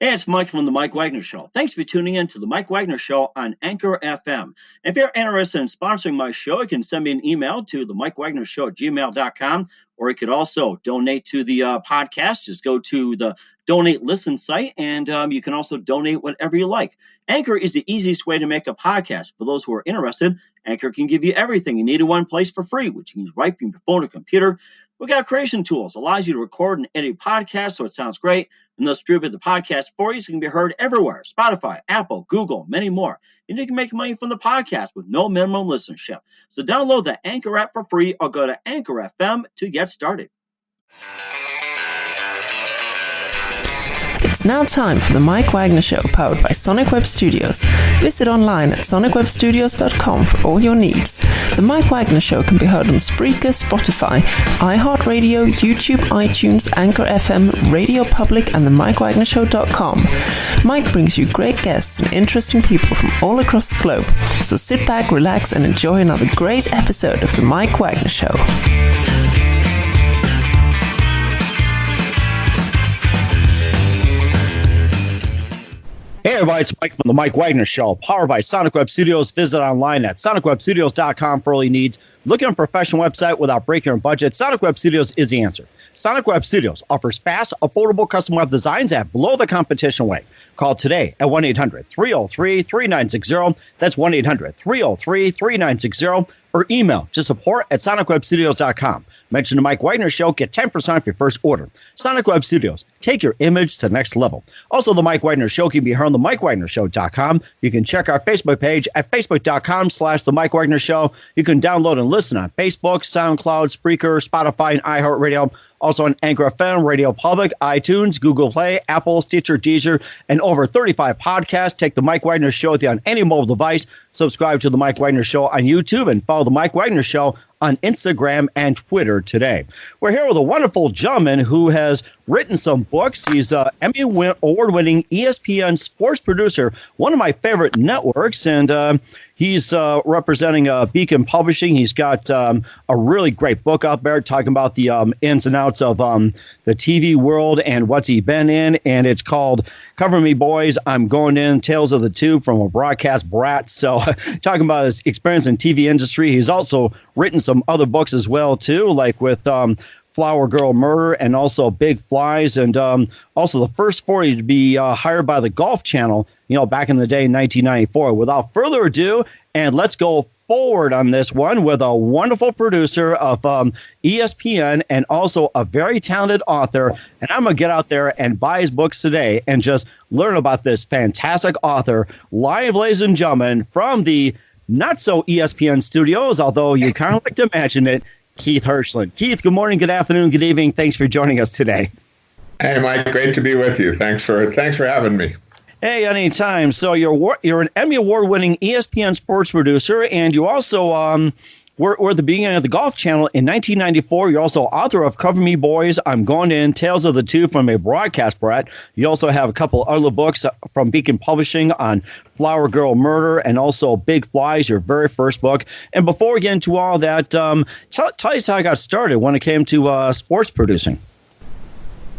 Hey, it's Mike from the Mike Wagner Show. Thanks for tuning in to the Mike Wagner Show on Anchor FM. If you're interested in sponsoring my show, you can send me an email to the MikeWagnerShow@gmail.com, or you could also donate to the podcast. Just go to the Donate Listen site, and you can also donate whatever you like. Anchor is the easiest way to make a podcast. For those who are interested, Anchor can give you everything you need in one place for free, which you can use right from your phone or computer. We got creation tools, allows you to record and edit podcasts so it sounds great, and they'll distribute the podcast for you so it can be heard everywhere. Spotify, Apple, Google, many more. And you can make money from the podcast with no minimum listenership. So download the Anchor app for free or go to Anchor FM to get started. It's now time for the Mike Wagner Show, powered by Sonic Web Studios. Visit online at sonicwebstudios.com for all your needs. The Mike Wagner Show can be heard on Spreaker, Spotify, iHeartRadio, YouTube, iTunes, Anchor FM, Radio Public, and the MikeWagnerShow.com. Mike brings you great guests and interesting people from all across the globe. So sit back, relax, and enjoy another great episode of the Mike Wagner Show. Hey everybody, it's Mike from the Mike Wagner Show, powered by Sonic Web Studios. Visit online at sonicwebstudios.com for all your needs. Looking for a professional website without breaking your budget? Sonic Web Studios is the answer. Sonic Web Studios offers fast, affordable custom web designs at below the competition rate. Call today at 1-800-303-3960. That's 1-800-303-3960. Or email to support at sonicwebstudios.com. Mention the Mike Wagner Show, get 10% off your first order. Sonic Web Studios, take your image to the next level. Also, the Mike Wagner Show can be heard on the MikeWagnerShow.com. You can check our Facebook page at facebook.com/the Mike Wagner Show. You can download and listen on Facebook, SoundCloud, Spreaker, Spotify, and iHeartRadio. Also on Anchor FM, Radio Public, iTunes, Google Play, Apple, Stitcher, Deezer, and over 35 podcasts. Take the Mike Wagner Show with you on any mobile device. Subscribe to the Mike Wagner Show on YouTube and follow the Mike Wagner Show on Instagram and Twitter today. We're here with a wonderful gentleman who has written some books. He's an Emmy award-winning ESPN sports producer, one of my favorite networks, and he's representing Beacon Publishing. He's got a really great book out there talking about the ins and outs of the TV world and what's he been in, and it's called Cover Me Boys, I'm Going In, Tales of the Tube from a Broadcast Brat. So talking about his experience in TV industry. He's also written some other books as well, too, like with Flower Girl Murder and also Big Flies, and also the first 40 to be hired by the Golf Channel, back in the day in 1994. Without further ado, and let's go forward on this one with a wonderful producer of ESPN and also a very talented author. And I'm going to get out there and buy his books today and just learn about this fantastic author. Live, ladies and gentlemen, from the not so ESPN studios, although you kind of like to imagine it, Keith Hirshland. Keith, good morning, good afternoon, good evening. Thanks for joining us today. Hey, Mike, great to be with you. Thanks for having me. Hey, anytime. So you're an Emmy award-winning ESPN sports producer, and you also were at the beginning of the Golf Channel in 1994. You're also author of Cover Me Boys, I'm Going In, Tales of the Tube from a Broadcast Brat. You also have a couple other books from Beacon Publishing on Flower Girl Murder and also Big Flies, your very first book. And before we get into all that, tell us how I got started when it came to sports producing.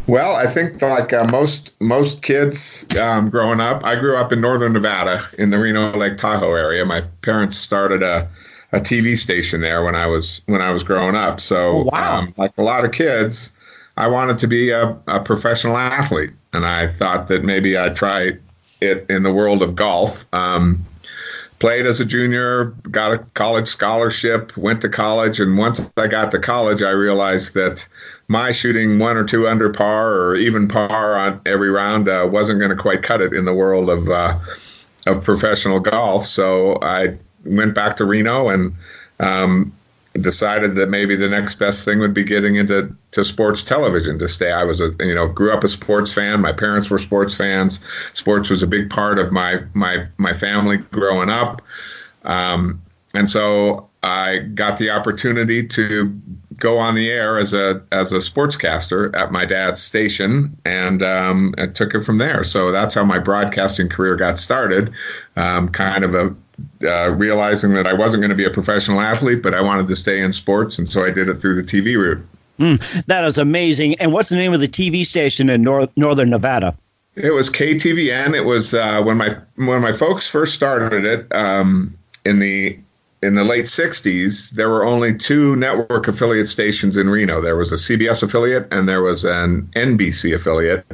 Well, I think like most kids growing up, I grew up in northern Nevada in the Reno Lake Tahoe area. My parents started a TV station there when I was growing up. So, wow. Like a lot of kids, I wanted to be a professional athlete, and I thought that maybe I'd try it in the world of golf. Played as a junior, got a college scholarship, went to college, and once I got to college, I realized that my shooting 1 or 2 under par or even par on every round wasn't going to quite cut it in the world of professional golf. So I went back to Reno and decided that maybe the next best thing would be getting into sports television to stay. I was grew up a sports fan. My parents were sports fans. Sports was a big part of my family growing up. And so I got the opportunity to go on the air as a sportscaster at my dad's station, and I took it from there. So that's how my broadcasting career got started. Kind of realizing that I wasn't going to be a professional athlete, but I wanted to stay in sports, and so I did it through the TV route. That is amazing. And what's the name of the TV station in northern Nevada? It was KTVN. It was when my folks first started it in the late 60s. There were only two network affiliate stations in Reno. There was a CBS affiliate and there was an NBC affiliate,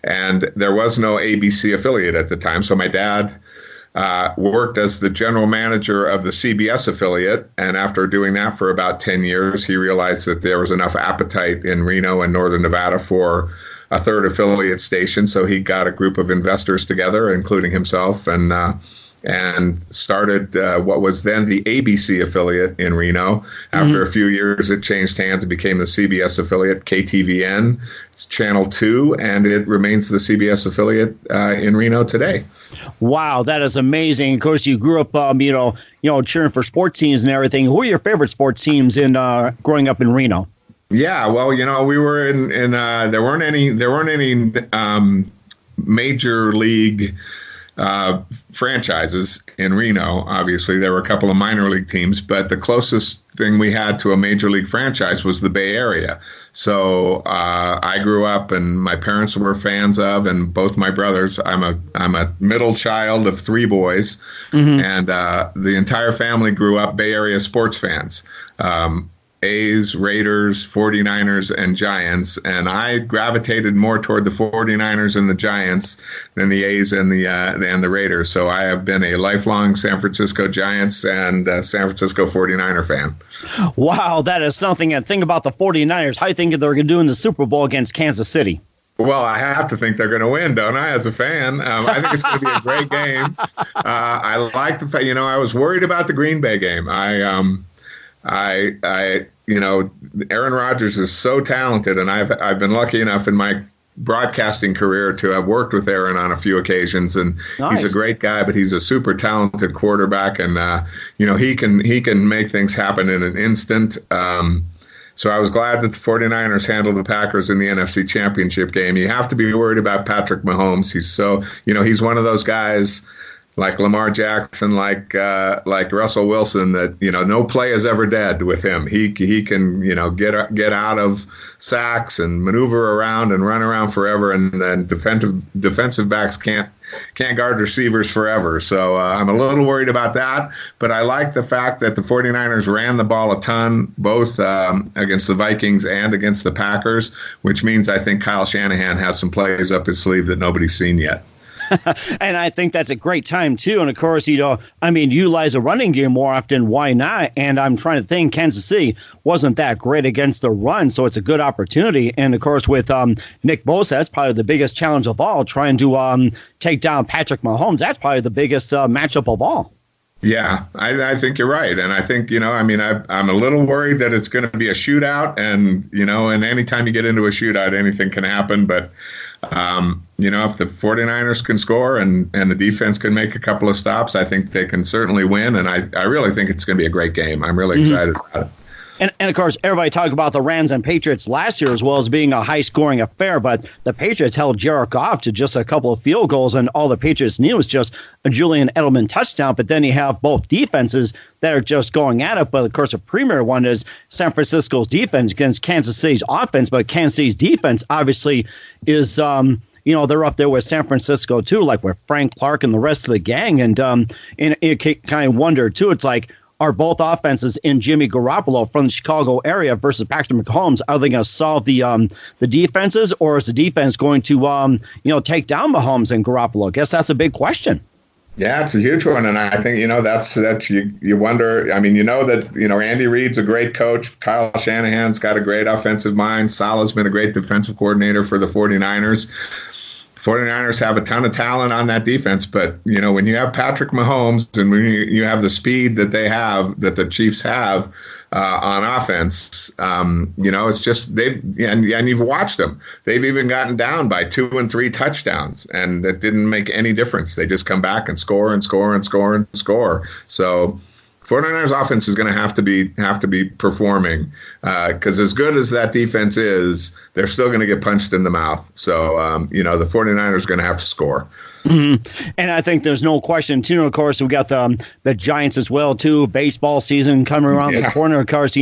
and there was no ABC affiliate at the time. So my dad worked as the general manager of the CBS affiliate, and after doing that for about 10 years, he realized that there was enough appetite in Reno and northern Nevada for a third affiliate station. So he got a group of investors together, including himself, and started what was then the ABC affiliate in Reno. After a few years, it changed hands and became the CBS affiliate, KTVN. It's Channel 2, and it remains the CBS affiliate in Reno today. Wow, that is amazing. Of course, you grew up, cheering for sports teams and everything. Who are your favorite sports teams in growing up in Reno? Yeah, well, we were in there weren't any major league franchises in Reno. Obviously, there were a couple of minor league teams, but the closest thing we had to a major league franchise was the Bay Area. So I grew up, and my parents were fans of, and both my brothers. I'm a middle child of three boys, and the entire family grew up Bay Area sports fans. A's, Raiders, 49ers, and Giants, and I gravitated more toward the 49ers and the Giants than the A's and the Raiders. So I have been a lifelong San Francisco Giants and San Francisco 49er fan. Wow, that is something. And think about the 49ers. How do you think they're going to do in the Super Bowl against Kansas City? Well, I have to think they're going to win, don't I, as a fan? I think it's going to be a great game. I like the fact, I was worried about the Green Bay game. Aaron Rodgers is so talented, and I've been lucky enough in my broadcasting career to have worked with Aaron on a few occasions, and nice. He's a great guy, but he's a super talented quarterback, and he can make things happen in an instant. So I was glad that the 49ers handled the Packers in the NFC Championship game. You have to be worried about Patrick Mahomes. He's one of those guys like Lamar Jackson, like Russell Wilson, that no play is ever dead with him. He can get out of sacks and maneuver around and run around forever, and then defensive backs can't guard receivers forever. So I'm a little worried about that, but I like the fact that the 49ers ran the ball a ton, both against the Vikings and against the Packers, which means I think Kyle Shanahan has some plays up his sleeve that nobody's seen yet. And I think that's a great time, too. And, of course, utilize a running game more often. Why not? And I'm trying to think, Kansas City wasn't that great against the run, so it's a good opportunity. And, of course, with Nick Bosa, that's probably the biggest challenge of all, trying to take down Patrick Mahomes. That's probably the biggest matchup of all. Yeah, I think you're right. And I think, I'm a little worried that it's going to be a shootout. And, and anytime you get into a shootout, anything can happen. But, if the 49ers can score and the defense can make a couple of stops, I think they can certainly win. And I really think it's going to be a great game. I'm really excited about it. And, of course, everybody talked about the Rams and Patriots last year as well as being a high-scoring affair, but the Patriots held Jared Goff to just a couple of field goals, and all the Patriots knew was just a Julian Edelman touchdown. But then you have both defenses that are just going at it. But, of course, a premier one is San Francisco's defense against Kansas City's offense. But Kansas City's defense obviously is they're up there with San Francisco, too, like with Frank Clark and the rest of the gang. And you kind of wonder, too, it's like, are both offenses in Jimmy Garoppolo from the Chicago area versus Patrick Mahomes? Are they going to solve the defenses, or is the defense going to take down Mahomes and Garoppolo? I guess that's a big question. Yeah, it's a huge one, and I think that's you wonder. I mean, Andy Reid's a great coach. Kyle Shanahan's got a great offensive mind. Salah's been a great defensive coordinator for the 49ers. 49ers have a ton of talent on that defense, but when you have Patrick Mahomes and when you have the speed that they have, that the Chiefs have on offense, it's just and you've watched them. They've even gotten down by 2 and 3 touchdowns, and it didn't make any difference. They just come back and score and score and score and score. So 49ers offense is going to have to be performing because as good as that defense is, they're still going to get punched in the mouth. So, the 49ers are going to have to score. And I think there's no question, too. Of course, we got the Giants as well, too. Baseball season coming around the corner. Of course,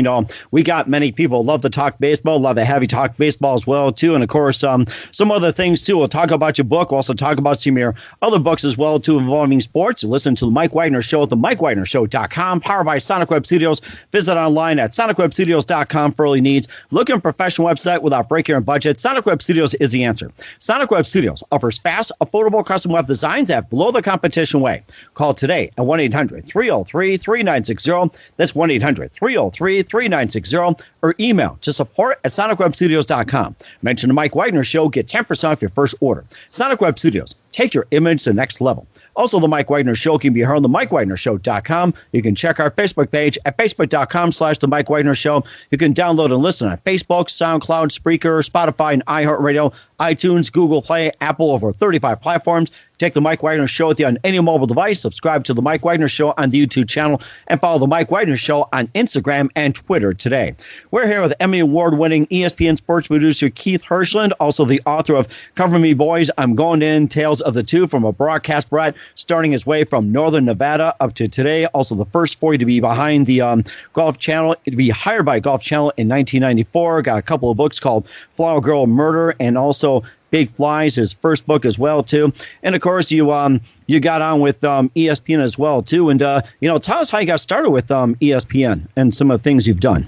we got many people love to talk baseball, love to have you talk baseball as well, too. And, of course, some other things, too. We'll talk about your book. We'll also talk about some of your other books as well, too, involving sports. Listen to the Mike Wagner Show at themikewagnershow.com, powered by Sonic Web Studios. Visit online at sonicwebstudios.com for all your needs. Look at a professional website without breaking your budget. Sonic Web Studios is the answer. Sonic Web Studios offers fast, affordable custom web designs at below the competition way. Call today at 1-800-303-3960. That's 1-800-303-3960. Or email to support@sonicwebstudios.com. Mention the Mike Wagner Show. Get 10% off your first order. Sonic Web Studios. Take your image to the next level. Also, the Mike Wagner Show can be heard on themikewagnershow.com. You can check our Facebook page at facebook.com/The Mike Wagner Show. You can download and listen on Facebook, SoundCloud, Spreaker, Spotify, and iHeartRadio, iTunes, Google Play, Apple, over 35 platforms. Take the Mike Wagner Show with you on any mobile device. Subscribe to the Mike Wagner Show on the YouTube channel and follow the Mike Wagner Show on Instagram and Twitter today. We're here with Emmy Award-winning ESPN sports producer Keith Hirshland, also the author of Cover Me Boys, I'm Going In, Tales of the Two, from a broadcast brat starting his way from Northern Nevada up to today. Also the first boy to be behind the Golf Channel, to be hired by Golf Channel in 1994. Got a couple of books called Flower Girl Murder and also Big Flies, his first book as well, too. And, of course, you got on with ESPN as well, too. And, tell us how you got started with ESPN and some of the things you've done.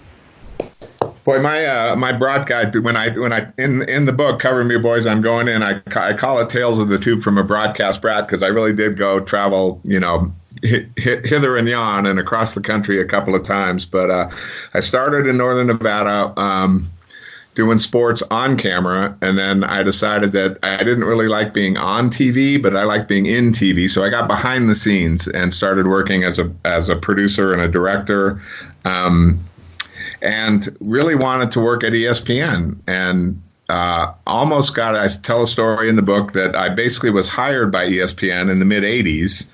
Boy, my broadcast, when I in the book, Cover Me Boys, I'm Going In, I call it Tales of the Tube from a broadcast brat, because I really did go travel, hither and yon and across the country a couple of times. But I started in Northern Nevada, doing sports on camera, and then I decided that I didn't really like being on TV, but I like being in TV. So I got behind the scenes and started working as a producer and a director, and really wanted to work at ESPN. And I tell a story in the book that I basically was hired by ESPN in the mid '80s.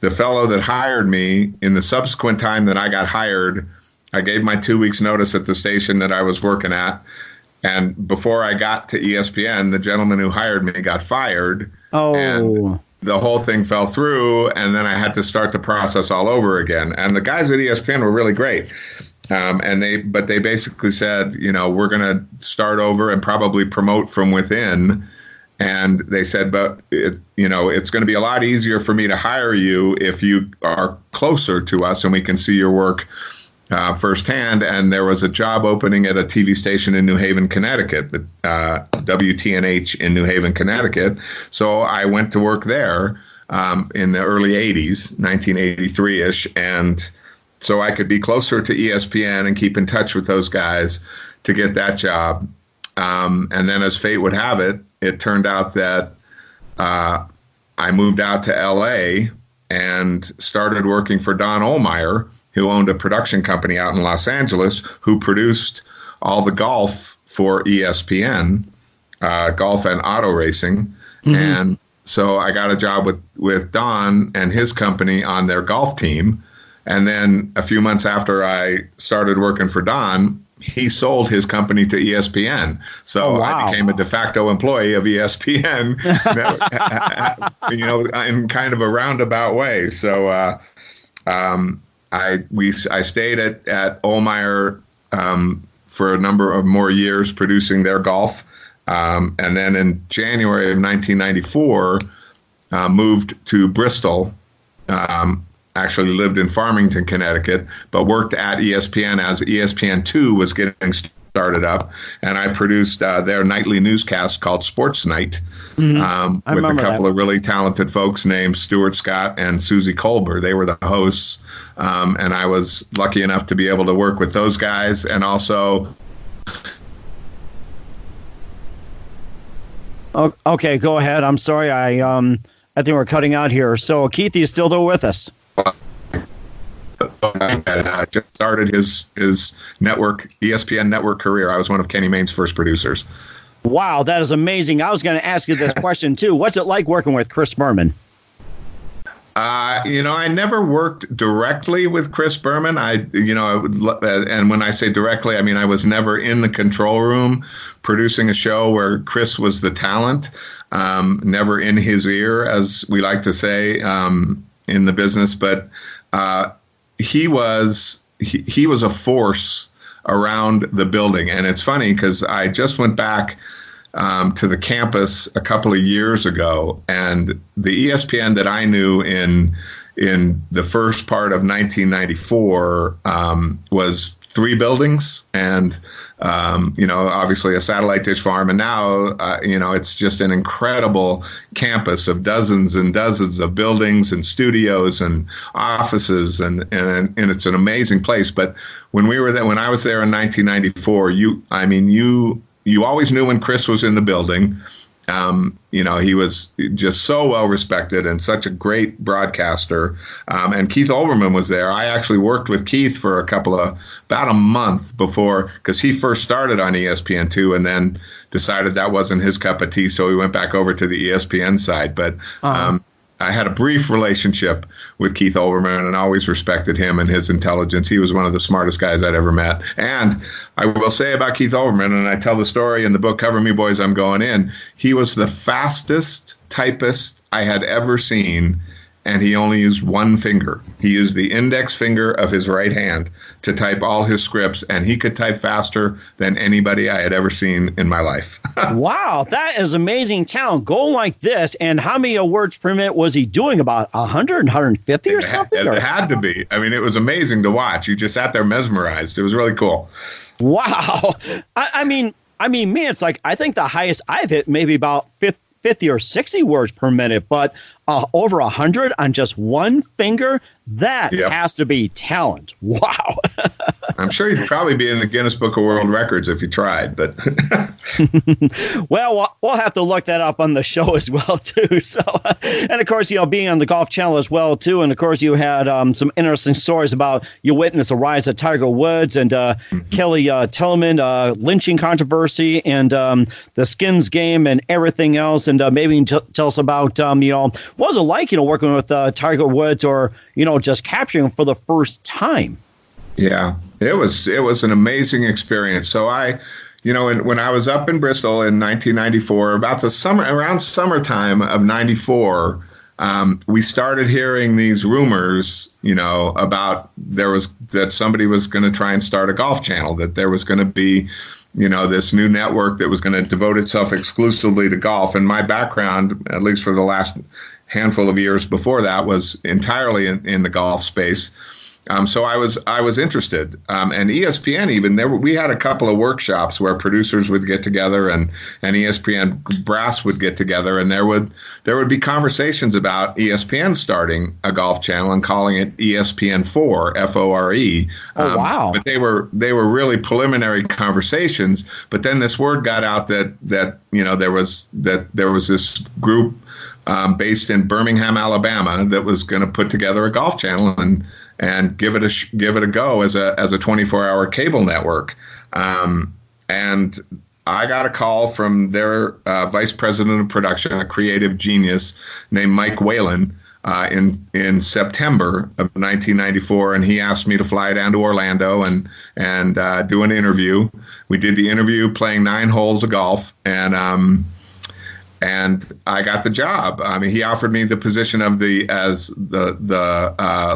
The fellow that hired me, in the subsequent time that I got hired, I gave my 2 weeks notice at the station that I was working at. And before I got to ESPN, the gentleman who hired me got fired. Oh. And the whole thing fell through, and then I had to start the process all over again. And the guys at ESPN were really great. But they basically said, we're going to start over and probably promote from within. And they said, but it's going to be a lot easier for me to hire you if you are closer to us and we can see your work firsthand. And there was a job opening at a TV station in New Haven, Connecticut, the WTNH in New Haven, Connecticut. So I went to work there in the early 80s, 1983-ish. And so I could be closer to ESPN and keep in touch with those guys to get that job. And then as fate would have it, it turned out that I moved out to L.A. and started working for Don Ohlmeyer, who owned a production company out in Los Angeles, who produced all the golf for ESPN, golf and auto racing. Mm-hmm. And so I got a job with Don and his company on their golf team. And then a few months after I started working for Don, he sold his company to ESPN. So wow. I became a de facto employee of ESPN, in kind of a roundabout way. So I stayed at Ohlmeyer for a number of more years producing their golf. And then in January of 1994, moved to Bristol. Actually lived in Farmington, Connecticut, but worked at ESPN as ESPN2 was getting started up. And I produced their nightly newscast called Sports Night with a couple of really talented folks named Stuart Scott and Susie Colbert. They were the hosts. And I was lucky enough to be able to work with those guys. And also... Okay, go ahead. I'm sorry. I think we're cutting out here. So, Keith, are you still there with us? I just started his network, ESPN network career. I was one of Kenny Mayne's first producers. Wow, that is amazing. I was going to ask you this question, too. What's it like working with Chris Berman? I never worked directly with Chris Berman. And when I say directly, I mean I was never in the control room producing a show where Chris was the talent, never in his ear, as we like to say in the business. But he was a force around the building, and it's funny because I just went back to the campus a couple of years ago, and the ESPN that I knew in the first part of 1994 was 3 buildings, and obviously a satellite dish farm, and now it's just an incredible campus of dozens and dozens of buildings and studios and offices, and it's an amazing place. But when I was there in 1994, you always knew when Chris was in the building. He was just so well respected and such a great broadcaster. And Keith Olbermann was there. I actually worked with Keith for about a month before, because he first started on ESPN2 and then decided that wasn't his cup of tea. So he went back over to the ESPN side. But I had a brief relationship with Keith Olbermann and always respected him and his intelligence. He was one of the smartest guys I'd ever met. And I will say about Keith Olbermann, and I tell the story in the book, Cover Me Boys, I'm Going In, he was the fastest typist I had ever seen, and he only used one finger. He used the index finger of his right hand to type all his scripts, and he could type faster than anybody I had ever seen in my life. Wow, that is amazing talent. Going like this, and how many words per minute was he doing? About 100, 150 or something? It had to be. I mean, it was amazing to watch. You just sat there mesmerized. It was really cool. Wow. I mean, me, it's like, I think the highest I've hit maybe about 50 or 60 words per minute, but over 100 on just one finger, that has to be talent. Wow. I'm sure you'd probably be in the Guinness Book of World Records if you tried, but well, we'll have to look that up on the show as well too. So, and of course, being on the Golf Channel as well too, and of course, you had some interesting stories about you witnessed the rise of Tiger Woods and Kelly Tillman lynching controversy and the Skins game and everything else, and maybe you can tell us about what was it like working with Tiger Woods or just capturing him for the first time. Yeah, it was an amazing experience. So when I was up in Bristol in 1994, around summertime of 94, we started hearing these rumors, about that somebody was going to try and start a golf channel, that there was going to be, this new network that was going to devote itself exclusively to golf. And my background, at least for the last handful of years before that, was entirely in the golf space. So I was interested, and ESPN even we had a couple of workshops where producers would get together and ESPN brass would get together, and there would be conversations about ESPN starting a golf channel and calling it ESPN4, F-O-R-E. Oh wow! But they were really preliminary conversations. But then this word got out that there was this group based in Birmingham, Alabama, that was going to put together a golf channel and give it a go as a 24-hour cable network. And I got a call from their vice president of production, a creative genius named Mike Whalen, in September of 1994, and he asked me to fly down to Orlando and do an interview. We did the interview playing 9 holes of golf, and I got the job. I mean, he offered me the position of the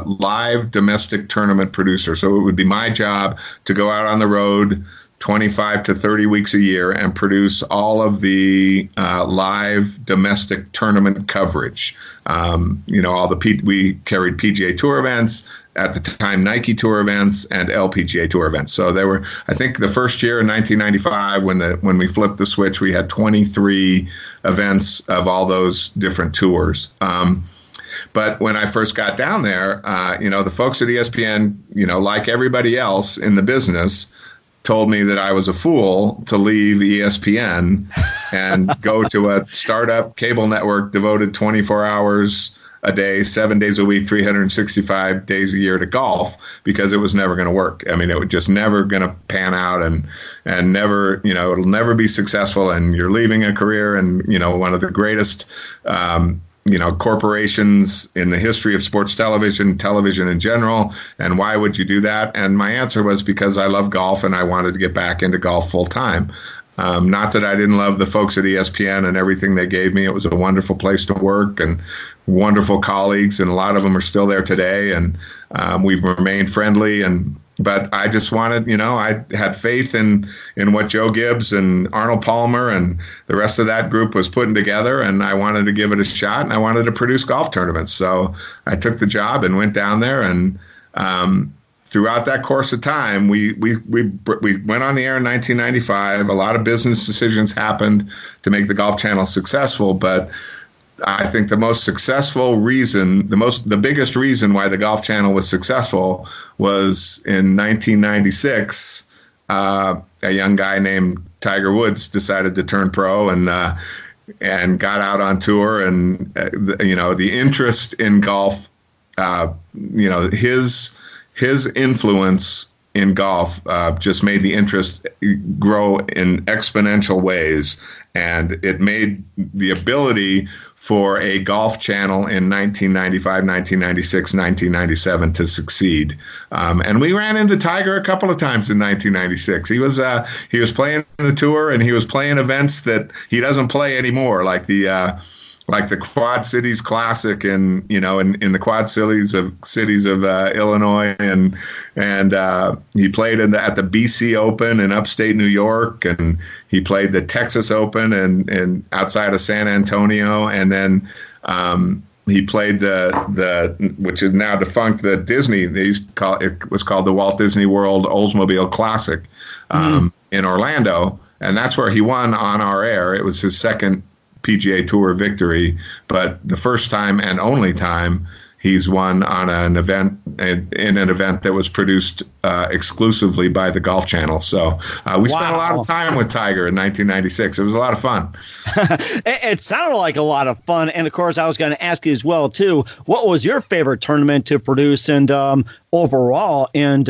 live domestic tournament producer. So it would be my job to go out on the road 25 to 30 weeks a year and produce all of the live domestic tournament coverage. We carried PGA Tour events, at the time Nike Tour events, and LPGA Tour events. So there were, I think, the first year in 1995 when we flipped the switch, we had 23 events of all those different tours. But when I first got down there, the folks at ESPN, like everybody else in the business, told me that I was a fool to leave ESPN and go to a startup cable network devoted 24 hours a day, 7 days a week, 365 days a year to golf, because it was never going to work. I mean, it was just never going to pan out and never, it'll never be successful. And you're leaving a career and, one of the greatest corporations in the history of sports television in general, and why would you do that? And my answer was because I love golf and I wanted to get back into golf full time. Not that I didn't love the folks at ESPN and everything they gave me. It was a wonderful place to work and wonderful colleagues, and a lot of them are still there today, and we've remained friendly. But I just wanted, I had faith in what Joe Gibbs and Arnold Palmer and the rest of that group was putting together, and I wanted to give it a shot, and I wanted to produce golf tournaments. So I took the job and went down there, and throughout that course of time, we went on the air in 1995. A lot of business decisions happened to make the Golf Channel successful, but I think the most successful reason, the biggest reason why the Golf Channel was successful was in 1996. A young guy named Tiger Woods decided to turn pro and got out on tour, and the interest in golf, his influence in golf just made the interest grow in exponential ways, and it made the ability for a Golf Channel in 1995, 1996, 1997 to succeed. And we ran into Tiger a couple of times in 1996. He was playing the tour, and he was playing events that he doesn't play anymore, like the Quad Cities Classic in the Quad Cities of Illinois, and he played at the BC Open in upstate New York, and he played the Texas Open and outside of San Antonio, and then he played the which is now defunct, the Disney. It was called the Walt Disney World Oldsmobile Classic in Orlando, and that's where he won on our air. It was his second PGA Tour victory, but the first time and only time he's won on an event that was produced exclusively by the Golf Channel. So we spent a lot of time with Tiger in 1996. It was a lot of fun. It sounded like a lot of fun, and of course, I was going to ask you as well too. What was your favorite tournament to produce, and overall, and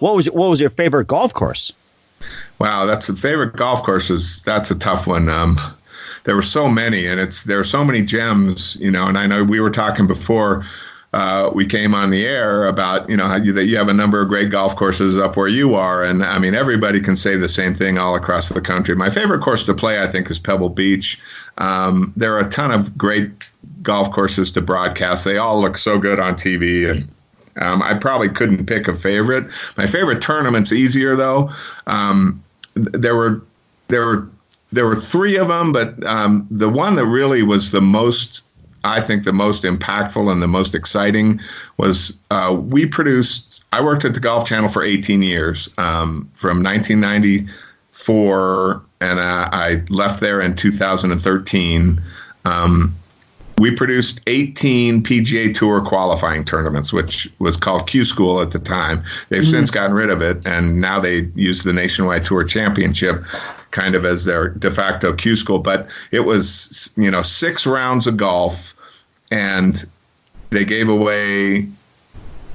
what was your favorite golf course? Wow, that's a favorite golf courses. That's a tough one. There were so many, and there are so many gems, and I know we were talking before we came on the air about, that you have a number of great golf courses up where you are. And I mean, everybody can say the same thing all across the country. My favorite course to play, I think, is Pebble Beach. There are a ton of great golf courses to broadcast. They all look so good on TV, and I probably couldn't pick a favorite. My favorite tournament's easier, though. There were three of them, but the one that really was the most impactful and the most exciting was I worked at the Golf Channel for 18 years, from 1994, and I left there in 2013. We produced 18 PGA Tour qualifying tournaments, which was called Q School at the time. They've since gotten rid of it, and now they use the Nationwide Tour Championship kind of as their de facto Q School. But it was, 6 rounds of golf, and they gave away,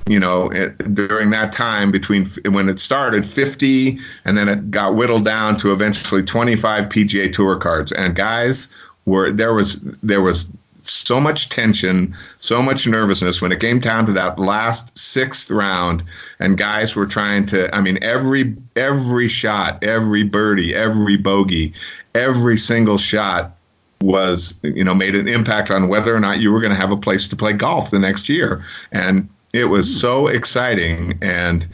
during that time between when it started, 50, and then it got whittled down to eventually 25 PGA Tour cards. And guys, there was so much tension, so much nervousness when it came down to that last 6th round, and guys were trying to, every shot, every birdie, every bogey, every single shot was, made an impact on whether or not you were going to have a place to play golf the next year. And it was so exciting. And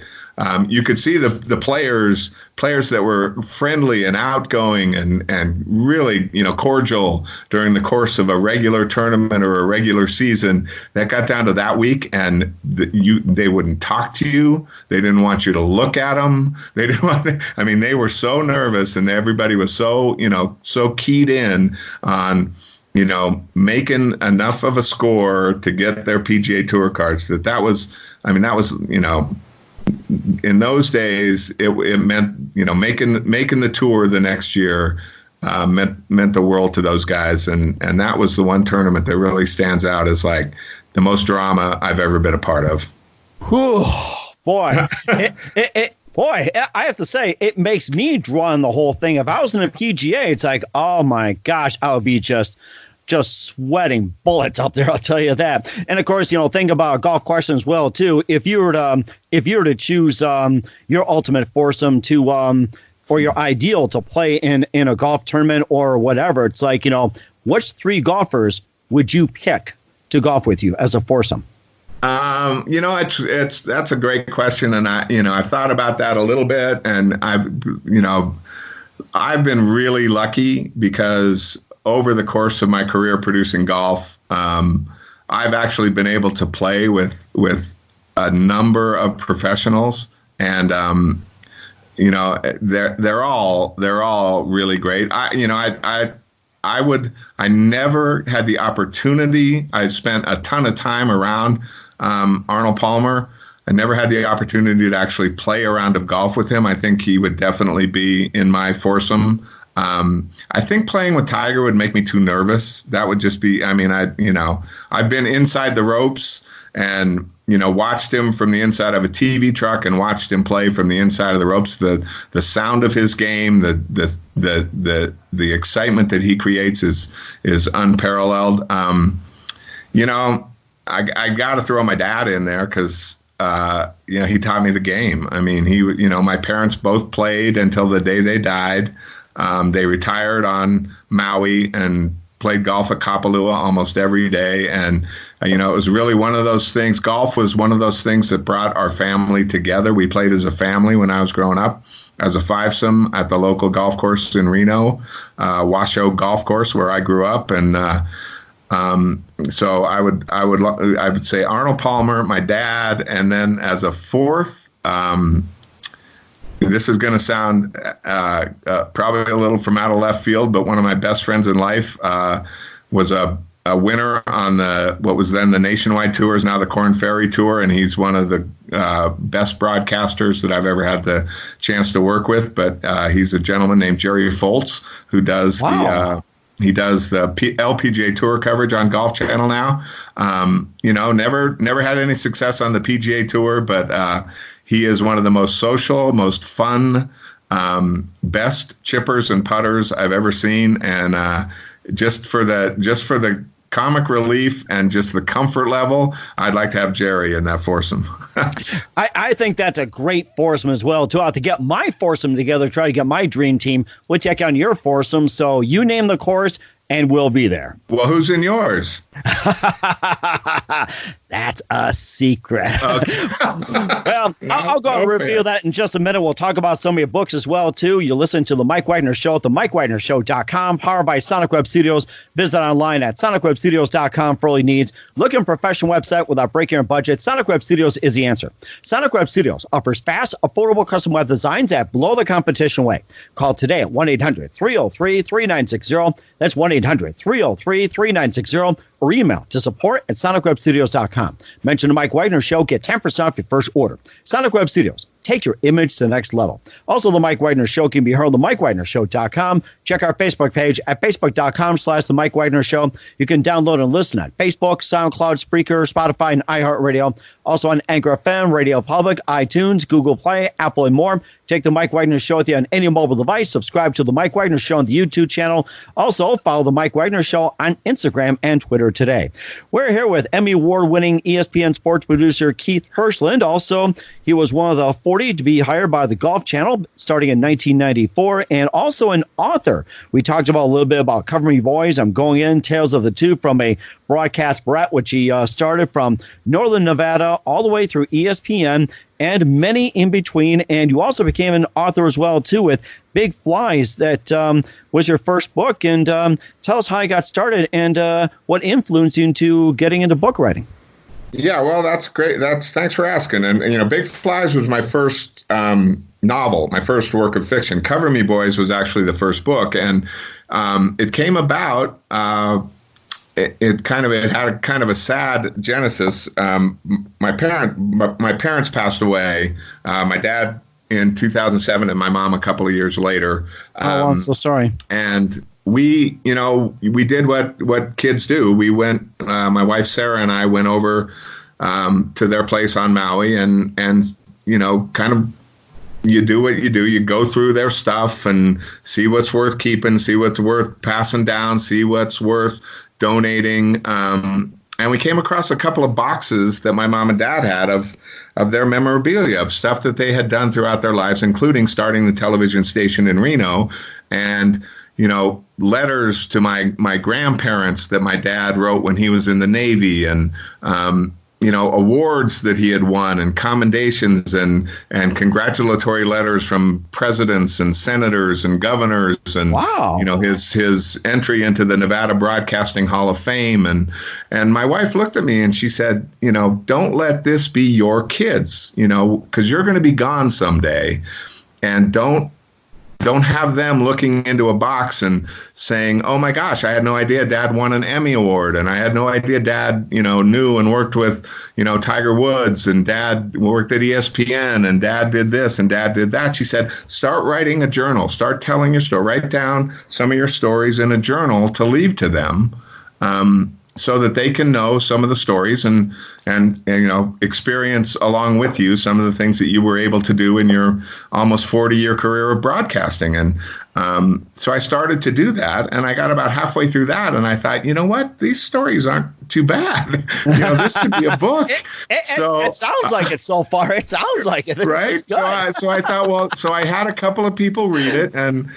you could see the players that were friendly and outgoing and really, cordial during the course of a regular tournament or a regular season. That got down to that week, and they wouldn't talk to you. They didn't want you to look at them. They didn't want they were so nervous, and everybody was so, so keyed in on, making enough of a score to get their PGA Tour cards. That was, in those days, it meant, making the tour the next year meant the world to those guys, and that was the one tournament that really stands out as like the most drama I've ever been a part of. Whew, boy, boy, I have to say, it makes me draw on the whole thing. If I was in a PGA, it's like, oh my gosh, I would be just just sweating bullets up there, I'll tell you that. And of course, think about a golf question as well too. If you were to choose your ultimate foursome to or your ideal to play in a golf tournament or whatever, it's like, which three golfers would you pick to golf with you as a foursome? That's a great question, and I've thought about that a little bit, and I've been really lucky because over the course of my career producing golf, I've actually been able to play with a number of professionals, and they're all really great. I never had the opportunity. I spent a ton of time around Arnold Palmer. I never had the opportunity to actually play a round of golf with him. I think he would definitely be in my foursome. I think playing with Tiger would make me too nervous. That would just be, I've been inside the ropes and, watched him from the inside of a TV truck and watched him play from the inside of the ropes. The sound of his game, the excitement that he creates is unparalleled. I got to throw my dad in there because, he taught me the game. I mean, my parents both played until the day they died. They retired on Maui and played golf at Kapalua almost every day. And, it was really one of those things. Golf was one of those things that brought our family together. We played as a family when I was growing up as a fivesome at the local golf course in Reno, Washoe Golf Course, where I grew up. And, so I would say Arnold Palmer, my dad, and then as a fourth, this is going to sound probably a little from out of left field, but one of my best friends in life was a winner on what was then the Nationwide Tour, is now the Korn Ferry Tour, and he's one of the best broadcasters that I've ever had the chance to work with. But he's a gentleman named Jerry Foltz who does He does the LPGA Tour coverage on Golf Channel now. Never had any success on the PGA Tour, but he is one of the most social, most fun, best chippers and putters I've ever seen. And just for the comic relief and just the comfort level, I'd like to have Jerry in that foursome. I think that's a great foursome as well, too. I'll have to get my foursome together, try to get my dream team. We'll check on your foursome. So you name the course and we'll be there. Well, who's in yours? That's a secret. Okay. Well, I'll go and reveal that in just a minute. We'll talk about some of your books as well, too. You listen to The Mike Wagner Show at themikewagnershow.com, powered by Sonic Web Studios. Visit online at sonicwebstudios.com for all your needs. Looking for a professional website without breaking your budget? Sonic Web Studios is the answer. Sonic Web Studios offers fast, affordable custom web designs at below the competition way. Call today at 1-800-303-3960. That's 1-800-303-3960. Or email to support@sonicwebstudios.com. Mention the Mike Wagner Show. Get 10% off your first order. Sonic Web Studios. Take your image to the next level. Also, the Mike Wagner Show can be heard on themikewagnershow.com. Check our Facebook page at facebook.com/The Mike Wagner Show. You can download and listen on Facebook, SoundCloud, Spreaker, Spotify, and iHeartRadio. Also on Anchor FM, Radio Public, iTunes, Google Play, Apple, and more. Take the Mike Wagner Show with you on any mobile device. Subscribe to the Mike Wagner Show on the YouTube channel. Also, follow the Mike Wagner Show on Instagram and Twitter today. We're here with Emmy Award-winning ESPN sports producer Keith Hirshland. Also, he was one of the 40 to be hired by the Golf Channel starting in 1994, and also an author. We talked about a little bit about Cover Me Boys. I'm Going In, Tales of the Two from a broadcast brat, which he started from Northern Nevada all the way through ESPN and many in between. And you also became an author as well, too, with Big Flies. That was your first book. And tell us how you got started and what influenced you into getting into book writing. Yeah, well, that's great. Thanks for asking. And, Big Flies was my first novel, my first work of fiction. Cover Me Boys was actually the first book. And it came about, it had a kind of a sad genesis. My parents passed away. My dad in 2007 and my mom a couple of years later. I'm so sorry. And we did what kids do. We went, my wife Sarah and I went over to their place on Maui and kind of you do what you do. You go through their stuff and see what's worth keeping, see what's worth passing down, see what's worth donating. And we came across a couple of boxes that my mom and dad had of their memorabilia, of stuff that they had done throughout their lives, including starting the television station in Reno, and letters to my grandparents that my dad wrote when he was in the Navy, and awards that he had won, and commendations and congratulatory letters from presidents and senators and governors, and wow. His entry into the Nevada Broadcasting Hall of Fame. And my wife looked at me and she said, don't let this be your kids, because you're going to be gone someday, and don't have them looking into a box and saying, oh my gosh, I had no idea Dad won an Emmy Award, and I had no idea Dad, knew and worked with, Tiger Woods, and Dad worked at ESPN, and Dad did this and Dad did that. She said, start writing a journal, start telling your story, write down some of your stories in a journal to leave to them, so that they can know some of the stories and experience along with you some of the things that you were able to do in your almost 40-year career of broadcasting. And so I started to do that, and I got about halfway through that, and I thought, what, these stories aren't too bad. This could be a book. It sounds like it so far. It sounds like it. Right. So I thought, so I had a couple of people read it and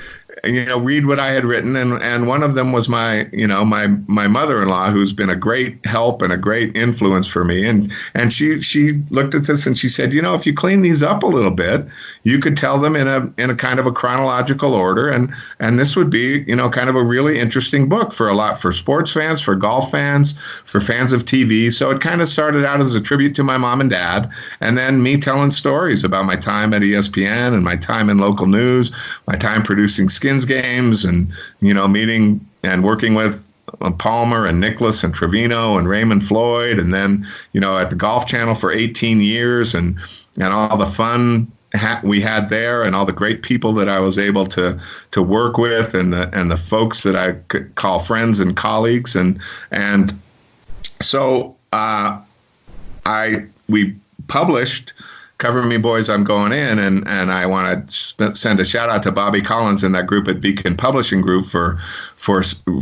read what I had written, and one of them was my mother-in-law, who's been a great help and a great influence for me, and she looked at this and she said, if you clean these up a little bit, you could tell them in a kind of a chronological order, and this would be kind of a really interesting book for sports fans, for golf fans, for fans of TV. So it kind of started out as a tribute to my mom and dad, and then me telling stories about my time at ESPN and my time in local news, my time producing Skins games, and meeting and working with Palmer and Nicklaus and Trevino and Raymond Floyd, and then at the Golf Channel for 18 years, and all the fun we had there, and all the great people that I was able to work with, and the folks that I could call friends and colleagues, and so we published Cover Me Boys, I'm Going In, and I want to send a shout out to Bobby Collins and that group at Beacon Publishing Group for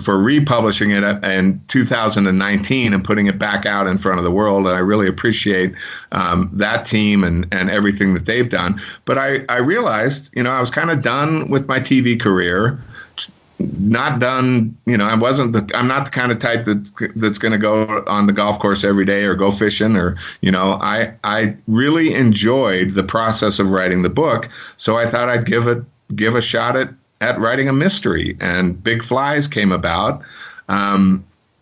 republishing it in 2019 and putting it back out in front of the world. And I really appreciate that team and everything that they've done. But I realized, I was kind of done with my TV career. Not done, I'm not the kind of type that's going to go on the golf course every day or go fishing, or, I really enjoyed the process of writing the book. So I thought I'd give a shot at writing a mystery, and Big Flies came about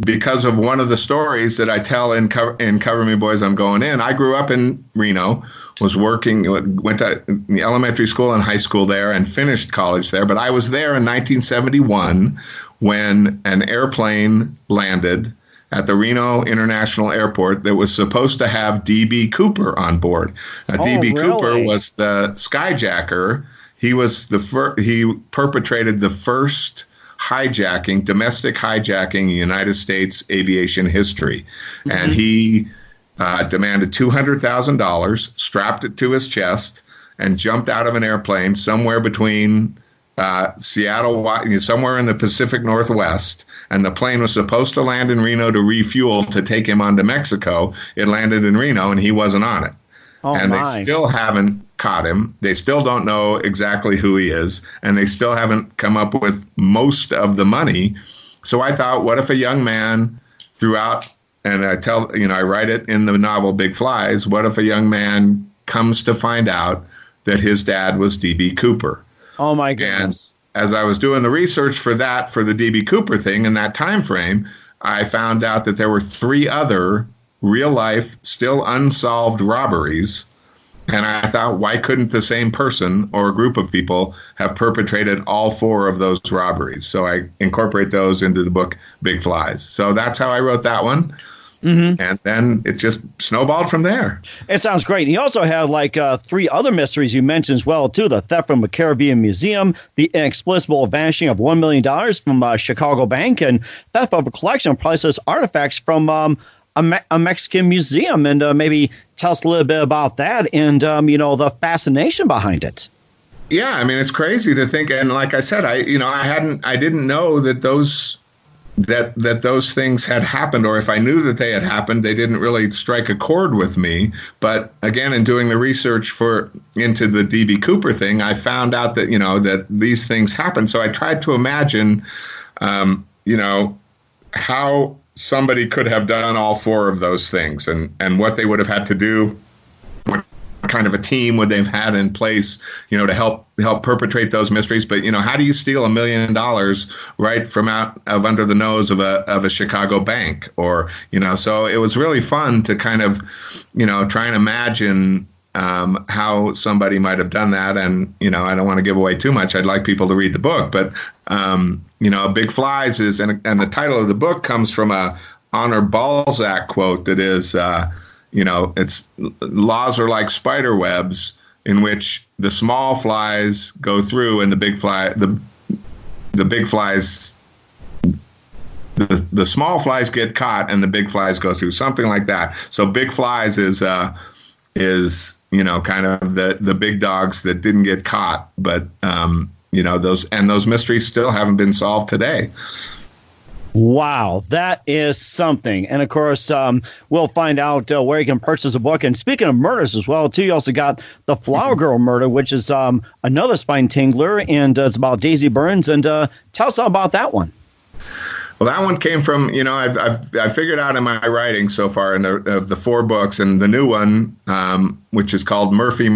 because of one of the stories that I tell in Cover Me Boys, I'm Going In. I grew up in Reno, went to elementary school and high school there, and finished college there. But I was there in 1971 when an airplane landed at the Reno International Airport that was supposed to have D.B. Cooper on board. D.B. Really? Cooper was the skyjacker. He perpetrated the first domestic hijacking in United States aviation history. Mm-hmm. And he demanded $200,000, strapped it to his chest, and jumped out of an airplane somewhere between Seattle, somewhere in the Pacific Northwest. And the plane was supposed to land in Reno to refuel to take him on to Mexico. It landed in Reno, and he wasn't on it. Oh, and they still haven't caught him. They still don't know exactly who he is, and they still haven't come up with most of the money. So I thought, what if a young man throughout, and I write it in the novel Big Flies, what if a young man comes to find out that his dad was D.B. Cooper? Oh my goodness. And as I was doing the research for the D.B. Cooper thing in that time frame, I found out that there were 3 other real-life, still unsolved robberies. And I thought, why couldn't the same person or a group of people have perpetrated all 4 of those robberies? So I incorporate those into the book Big Flies. So that's how I wrote that one. Mm-hmm. And then it just snowballed from there. It sounds great. And you also have 3 other mysteries you mentioned as well, too. The theft from a Caribbean museum, the inexplicable vanishing of $1 million from Chicago Bank, and theft of a collection of priceless artifacts from a Mexican museum. And maybe tell us a little bit about that and, the fascination behind it. Yeah, I mean, it's crazy to think. And like I said, I didn't know that those things had happened, or if I knew that they had happened, they didn't really strike a chord with me. But again, in doing the research into the D.B. Cooper thing, I found out that, that these things happened. So I tried to imagine, how somebody could have done all four of those things, and what they would have had to do. What kind of a team would they've had in place, to help perpetrate those mysteries? But how do you steal $1 million right from out of under the nose of a Chicago bank? Or so it was really fun to kind of try and imagine how somebody might have done that. And I don't want to give away too much. I'd like people to read the book, but Big Flies is, and the title of the book comes from a Honor Balzac quote that is, it's laws are like spider webs in which the small flies go through and the big flies, the small flies get caught and the big flies go through, something like that. So Big Flies is kind of the big dogs that didn't get caught, but those mysteries still haven't been solved today. Wow, that is something. And of course, we'll find out where you can purchase a book. And speaking of murders as well, too, you also got The Flower Girl Murder, which is another spine tingler, and it's about Daisy Burns. And tell us all about that one. Well, that one came from, I've figured out in my writing so far of the four books, and the new one, which is called Murphy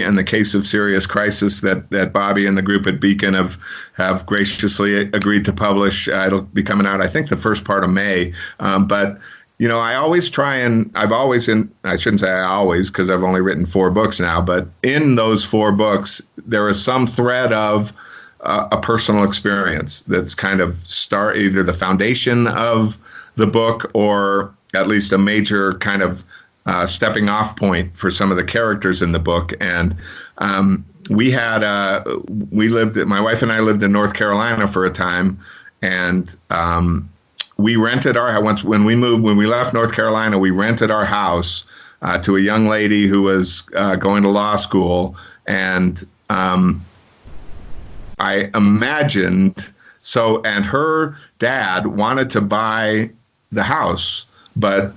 and the Case of Serious Crisis, that Bobby and the group at Beacon have graciously agreed to publish. It'll be coming out, I think, the first part of May. But I always try and I shouldn't say I always, because I've only written 4 books now, but in those 4 books, there is some thread of a personal experience that's kind of either the foundation of the book, or at least a major kind of stepping off point for some of the characters in the book. And my wife and I lived in North Carolina for a time, and we rented our house. When we left North Carolina, we rented our house to a young lady who was going to law school, and I imagined and her dad wanted to buy the house, but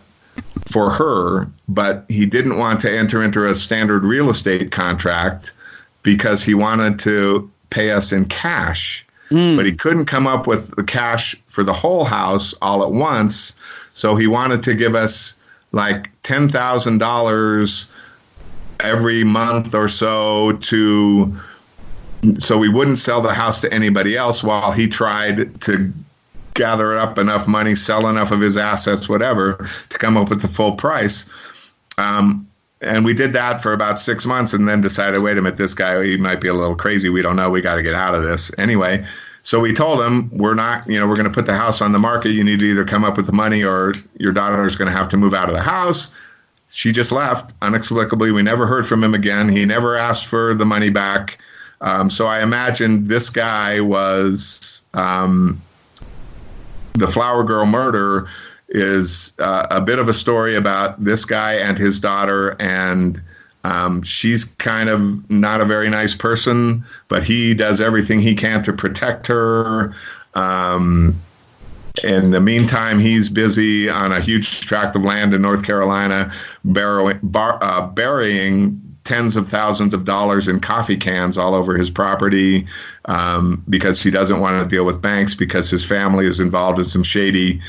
he didn't want to enter into a standard real estate contract because he wanted to pay us in cash, but he couldn't come up with the cash for the whole house all at once. So he wanted to give us like $10,000 every month or so so we wouldn't sell the house to anybody else while he tried to gather up enough money, sell enough of his assets, whatever, to come up with the full price. And we did that for about 6 months, and then decided, wait a minute, this guy, he might be a little crazy. We don't know. We got to get out of this. Anyway, so we told him, we're going to put the house on the market. You need to either come up with the money or your daughter is going to have to move out of the house. She just left inexplicably. We never heard from him again. He never asked for the money back. So I imagine this guy was the Flower Girl Murder is a bit of a story about this guy and his daughter, and she's kind of not a very nice person, but he does everything he can to protect her. In the meantime, he's busy on a huge tract of land in North Carolina, burying tens of thousands of dollars in coffee cans all over his property, because he doesn't want to deal with banks, because his family is involved in some shady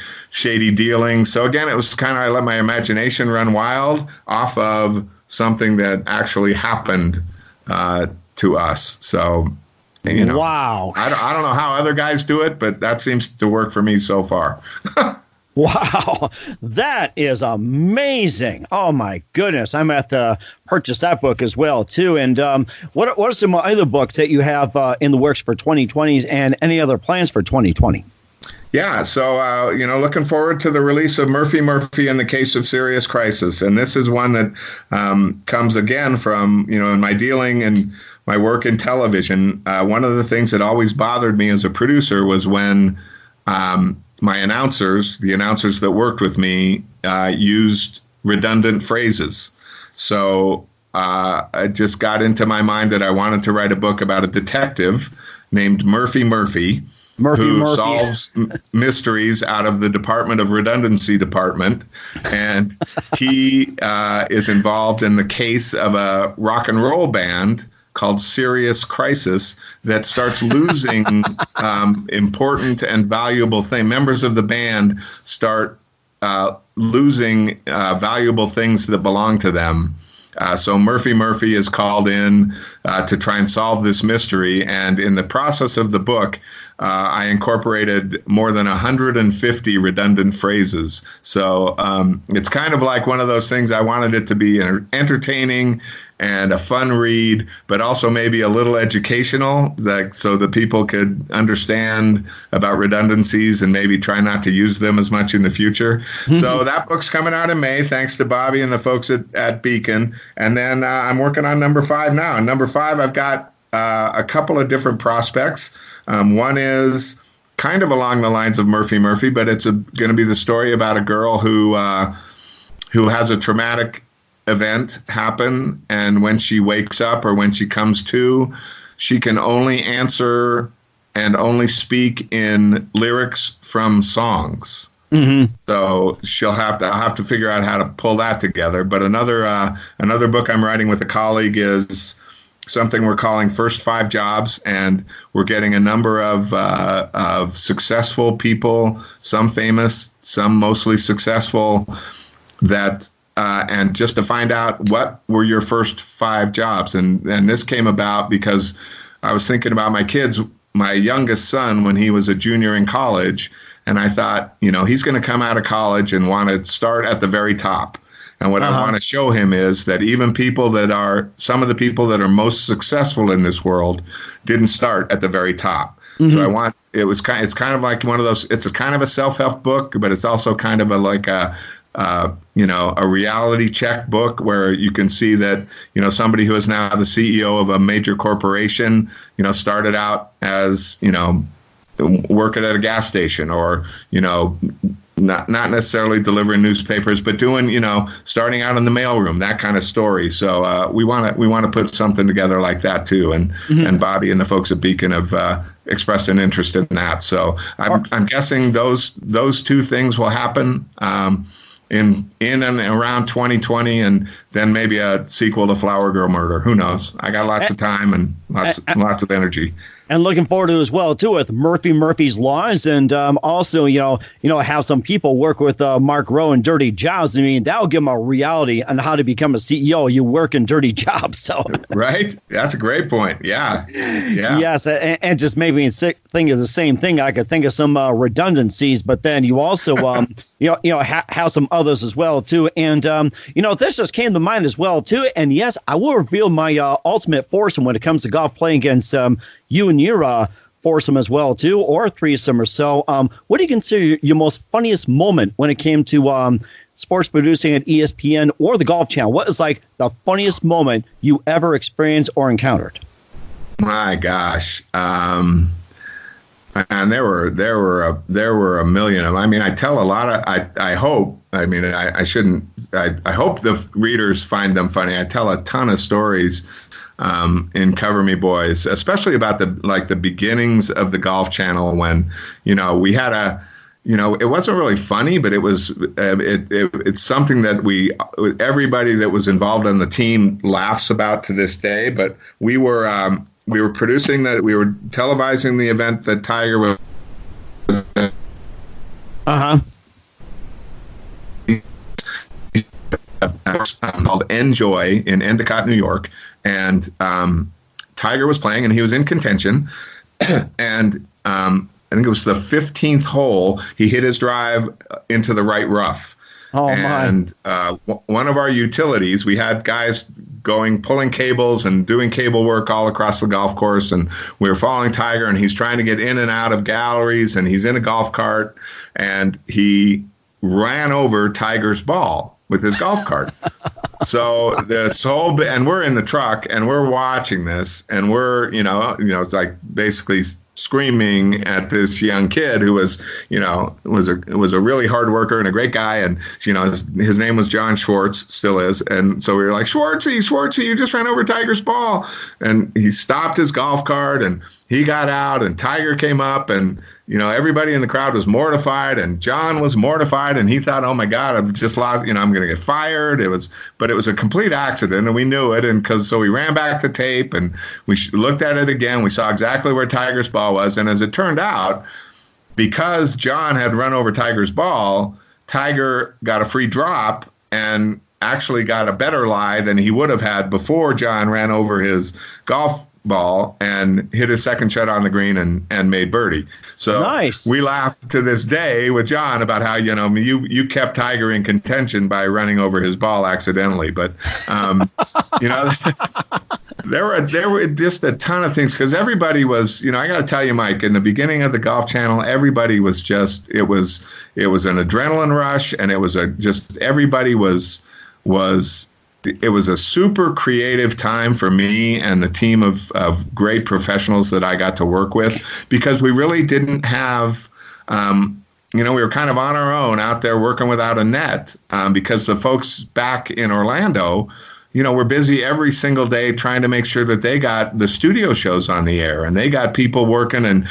dealing. So again, it was kind of, I let my imagination run wild off of something that actually happened to us. So, wow. I don't know how other guys do it, but that seems to work for me so far. Wow, that is amazing. Oh, my goodness. I'm going to have to purchase that book as well, too. And what are some other books that you have in the works for 2020 and any other plans for 2020? Yeah, so, looking forward to the release of Murphy and the Case of Serious Crisis. And this is one that comes again from, in my dealing and my work in television. One of the things that always bothered me as a producer was when my the announcers that worked with me, used redundant phrases. So it just got into my mind that I wanted to write a book about a detective named Murphy, who solves mysteries out of the Department of Redundancy Department. And he is involved in the case of a rock and roll band called Serious Crisis that starts losing important and valuable things. Members of the band start losing valuable things that belong to them. So Murphy is called in to try and solve this mystery. And in the process of the book, I incorporated more than 150 redundant phrases. So it's kind of like one of those things. I wanted it to be entertaining and a fun read, but also maybe a little educational, so that people could understand about redundancies and maybe try not to use them as much in the future. Mm-hmm. So that book's coming out in May, thanks to Bobby and the folks at Beacon. And then I'm working on number 5 now. And number 5, I've got a couple of different prospects. One is kind of along the lines of Murphy, but it's going to be the story about a girl who has a traumatic event happen, and when she wakes up or when she comes to, she can only answer and only speak in lyrics from songs. Mm-hmm. So I'll have to figure out how to pull that together. But another book I'm writing with a colleague is something we're calling First 5 Jobs, and we're getting a number of successful people, some famous, some mostly successful, that and just to find out what were your first 5 jobs. And this came about because I was thinking about my kids, my youngest son, when he was a junior in college, and I thought, he's going to come out of college and want to start at the very top. And what I want to show him is that even some of the people that are most successful in this world didn't start at the very top. Mm-hmm. So it's kind of like one of those, it's a kind of a self-help book, but it's also kind of a reality check book where you can see that, somebody who is now the CEO of a major corporation, started out as, working at a gas station, or, not necessarily delivering newspapers, but doing, starting out in the mailroom, that kind of story. So we want to put something together like that too. And mm-hmm. and Bobby and the folks at Beacon have expressed an interest in that. So I'm guessing those 2 things will happen in and around 2020, and then maybe a sequel to Flower Girl Murder. Who knows? I got lots of time and lots of energy. And looking forward to as well too with Murphy's Laws, and also have some people work with Mark Rowe in Dirty Jobs. I mean, that'll give them a reality on how to become a CEO. You work in dirty jobs, so right. That's a great point. Yeah. Yes, and just maybe think of the same thing. I could think of some redundancies, but then you also have some others as well too. And this just came to mind as well too. And yes, I will reveal my ultimate foursome when it comes to golf, playing against you and your foursome as well too, or threesome or so. What do you consider your most funniest moment when it came to sports producing at ESPN or the Golf Channel? What is like the funniest moment you ever experienced or encountered? My gosh. And there were a million of them. I mean, I tell a lot of, I hope, I mean, I shouldn't, I hope the readers find them funny. I tell a ton of stories in Cover Me Boys, especially about the beginnings of the Golf Channel, when, we had it wasn't really funny, but it was, it's something that everybody that was involved on the team laughs about to this day. But we were producing that, we were televising the event that Tiger was. Called Enjoy in Endicott, New York, and Tiger was playing, and he was in contention, and I think it was the 15th hole. He hit his drive into the right rough. Oh, and one of our utilities, we had guys pulling cables and doing cable work all across the golf course, and we were following Tiger, and he's trying to get in and out of galleries, and he's in a golf cart, and he ran over Tiger's ball with his golf cart. So and we're in the truck and we're watching this, and we're, it's like basically screaming at this young kid who was a really hard worker and a great guy, and his name was John Schwartz, still is, and so we were like, Schwartzy, you just ran over Tiger's ball, and he stopped his golf cart and he got out, and Tiger came up, and everybody in the crowd was mortified, and John was mortified, and he thought, oh my God, I've just lost, I'm going to get fired. But it was a complete accident, and we knew it, and so we ran back the tape, and we looked at it again. We saw exactly where Tiger's ball was, and as it turned out, because John had run over Tiger's ball, Tiger got a free drop and actually got a better lie than he would have had before John ran over his golf ball and hit his second shot on the green and made birdie. So nice. We laugh to this day with John about how you kept Tiger in contention by running over his ball accidentally. But there were just a ton of things, because everybody was, I got to tell you, Mike, in the beginning of the Golf Channel, everybody was just it was an adrenaline rush, and it was everybody was. It was a super creative time for me and the team of great professionals that I got to work with, because we really didn't have, we were kind of on our own out there working without a net, because the folks back in Orlando, were busy every single day trying to make sure that they got the studio shows on the air, and they got people working and,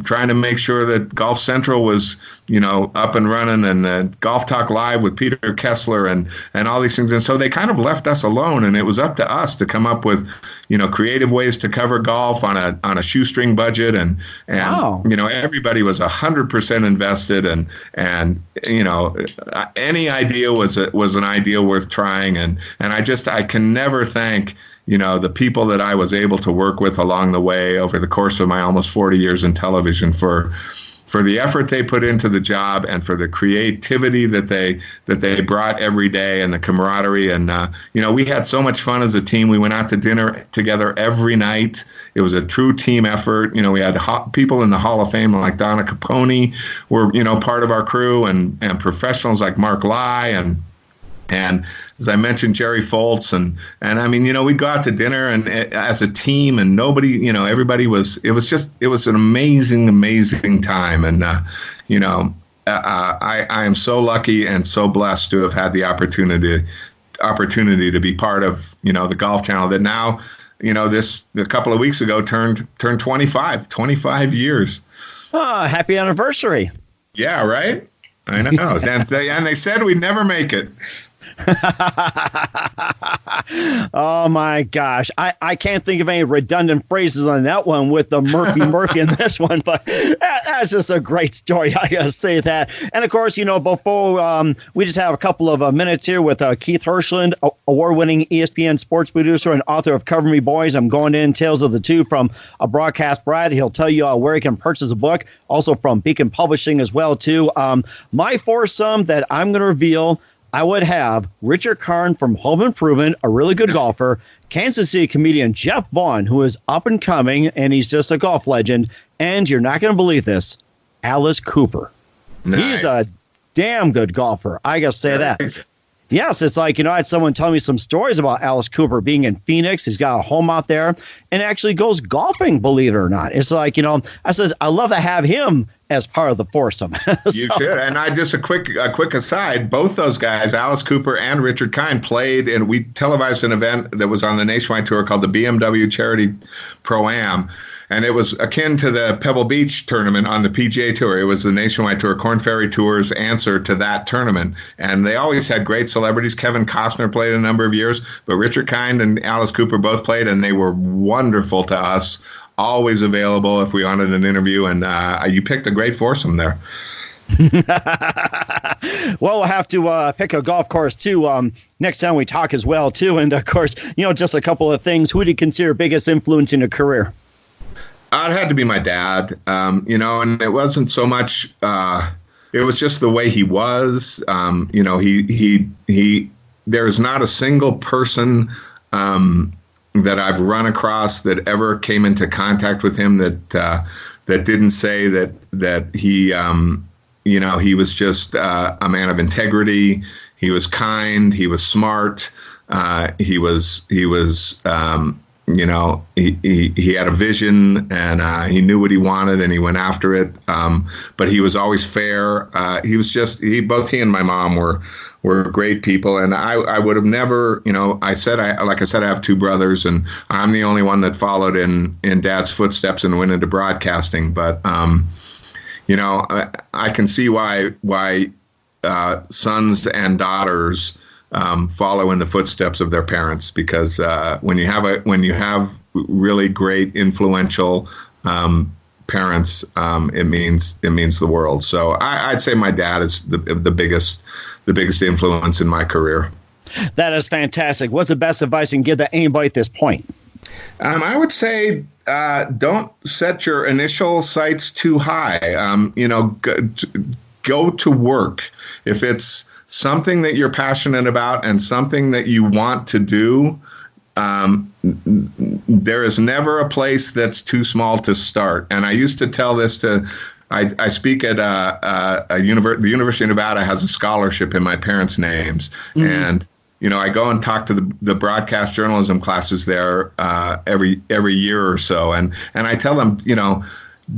trying to make sure that Golf Central was, up and running, and Golf Talk Live with Peter Kessler and all these things. And so they kind of left us alone, and it was up to us to come up with, creative ways to cover golf on a shoestring budget. And wow. Everybody was 100% invested, and any idea was an idea worth trying. And I can never thank, the people that I was able to work with along the way over the course of my almost 40 years in television for the effort they put into the job, and for the creativity that they brought every day, and the camaraderie. And we had so much fun as a team. We went out to dinner together every night. It was a true team effort. We had people in the Hall of Fame like Donna Capone were part of our crew, and professionals like Mark Lai and as I mentioned, Jerry Foltz, and I mean, we'd go out to dinner and as a team, and nobody, everybody it was an amazing time. And, I am so lucky and so blessed to have had the opportunity to be part of, the Golf Channel that now, a couple of weeks ago turned 25 years. Oh, happy anniversary. Yeah, right? I know. And they said we'd never make it. Oh my gosh, I can't think of any redundant phrases on that one with the murky in this one, but that's just a great story. I gotta say that. And of course, before we just have a couple of minutes here with Keith Hirshland, award-winning ESPN sports producer and author of Cover Me Boys. I'm going in Tales of the Two from a Broadcast Brad. He'll tell you where he can purchase a book, also from Beacon Publishing as well too. My foursome that I'm going to reveal, I would have Richard Karn from Home Improvement, a really good golfer, Kansas City comedian Jeff Vaughn, who is up and coming, and he's just a golf legend, and you're not going to believe this, Alice Cooper. Nice. He's a damn good golfer. I got to say that. Yes, it's like, I had someone tell me some stories about Alice Cooper being in Phoenix. He's got a home out there and actually goes golfing, believe it or not. It's like, I says, I love to have him as part of the foursome. You should. And just a quick aside, both those guys, Alice Cooper and Richard Kind, played, and we televised an event that was on the nationwide tour called the BMW Charity Pro-Am. And it was akin to the Pebble Beach tournament on the PGA Tour. It was the Nationwide Tour, Korn Ferry Tour's answer to that tournament. And they always had great celebrities. Kevin Costner played a number of years, but Richard Kind and Alice Cooper both played, and they were wonderful to us, always available if we wanted an interview. And you picked a great foursome there. Well, we'll have to pick a golf course, too, next time we talk as well, too. And, of course, just a couple of things. Who do you consider biggest influence in your career? It had to be my dad, and it wasn't so much, it was just the way he was. There's not a single person that I've run across that ever came into contact with him that didn't say that he, he was just a man of integrity. He was kind. He was smart. He was he had a vision, and he knew what he wanted, and he went after it. But he was always fair. Both he and my mom were great people, and I would have never, I have two brothers, and I'm the only one that followed in Dad's footsteps and went into broadcasting. But I can see why sons and daughters follow in the footsteps of their parents, because when you have really great influential parents, it means the world. So I'd say my dad is the biggest influence in my career. That is fantastic. What's the best advice you can give to anybody at this point? I would say don't set your initial sights too high. Go to work. If it's something that you're passionate about and something that you want to do, there is never a place that's too small to start. And I used to tell this I speak at the University of Nevada has a scholarship in my parents' names. Mm-hmm. And, I go and talk to the broadcast journalism classes there every year or so. And I tell them,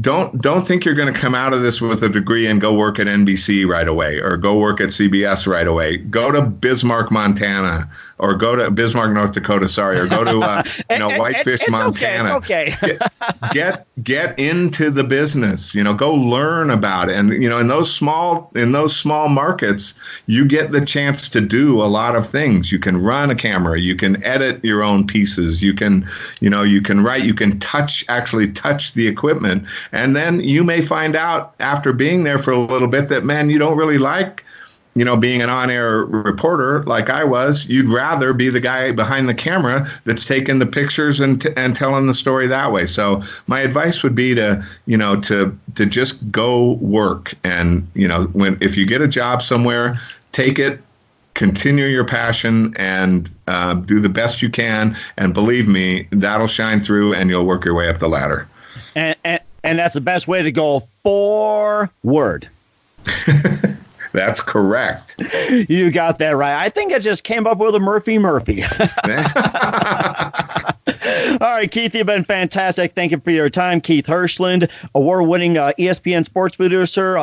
don't think you're going to come out of this with a degree and go work at NBC right away or go work at CBS right away. Go to Bismarck, Montana, or go to Bismarck, North Dakota, or go to Whitefish, Montana. Okay. Get into the business. Go learn about it. And in those small markets, you get the chance to do a lot of things. You can run a camera. You can edit your own pieces. You can write. You can touch the equipment. And then you may find out after being there for a little bit that, man, you don't really like, being an on-air reporter like I was. You'd rather be the guy behind the camera that's taking the pictures and telling the story that way. So my advice would be to just go work. And, if you get a job somewhere, take it, continue your passion, and do the best you can. And believe me, that'll shine through and you'll work your way up the ladder. And that's the best way to go forward. That's correct. You got that right. I think I just came up with a Murphy. All right, Keith, you've been fantastic. Thank you for your time. Keith Hirshland, award-winning ESPN sports producer,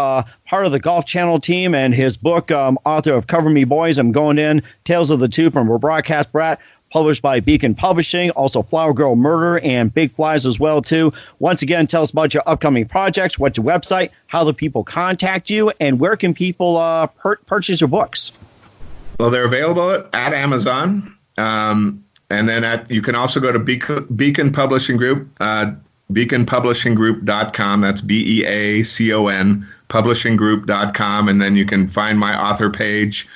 part of the Golf Channel team, and his book, author of Cover Me Boys, I'm Going In, Tales of the Two from a Broadcast Brat, published by Beacon Publishing, also Flower Girl Murder and Big Flies as well, too. Once again, tell us about your upcoming projects, what's your website, how do people contact you, and where can people purchase your books? Well, they're available at Amazon. And then you can also go to Beacon Publishing Group, beaconpublishinggroup.com. That's BEACON, publishinggroup.com. And then you can find my author page.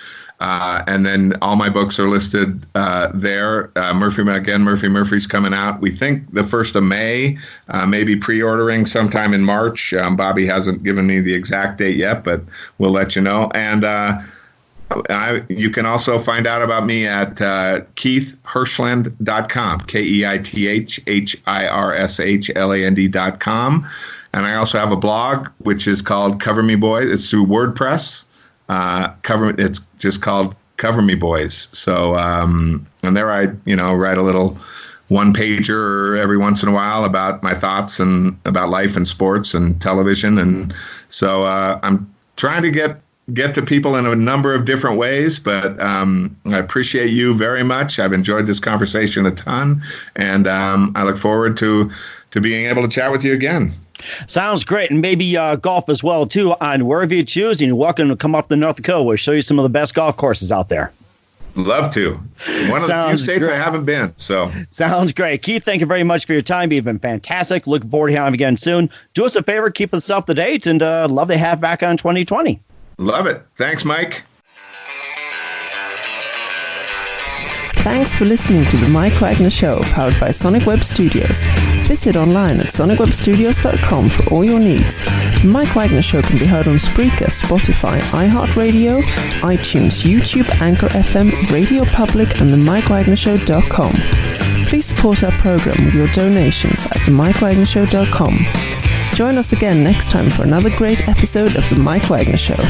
And then all my books are listed there. Murphy's coming out. We think the 1st of May, maybe pre-ordering sometime in March. Bobby hasn't given me the exact date yet, but we'll let you know. And you can also find out about me at KeithHirshland.com, KeithHirshland.com. And I also have a blog, which is called Cover Me Boys. It's through WordPress. It's just called Cover Me Boys. So, and there I, write a little one-pager every once in a while about my thoughts and about life and sports and television. And so I'm trying to get to people in a number of different ways, but I appreciate you very much. I've enjoyed this conversation a ton, and I look forward to being able to chat with you again. Sounds great. And maybe golf as well, too, on wherever you choose. And you're welcome to come up to North Dakota. We'll show you some of the best golf courses out there. Love to. One of the few states I haven't been. So sounds great. Keith, thank you very much for your time. You've been fantastic. Looking forward to having you again soon. Do us a favor, keep us up to date, and love to have back on 2020. Love it. Thanks, Mike. Thanks for listening to The Mike Wagner Show, powered by Sonic Web Studios. Visit online at sonicwebstudios.com for all your needs. The Mike Wagner Show can be heard on Spreaker, Spotify, iHeartRadio, iTunes, YouTube, Anchor FM, Radio Public, and themikewagnershow.com. Please support our program with your donations at themikewagnershow.com. Join us again next time for another great episode of The Mike Wagner Show.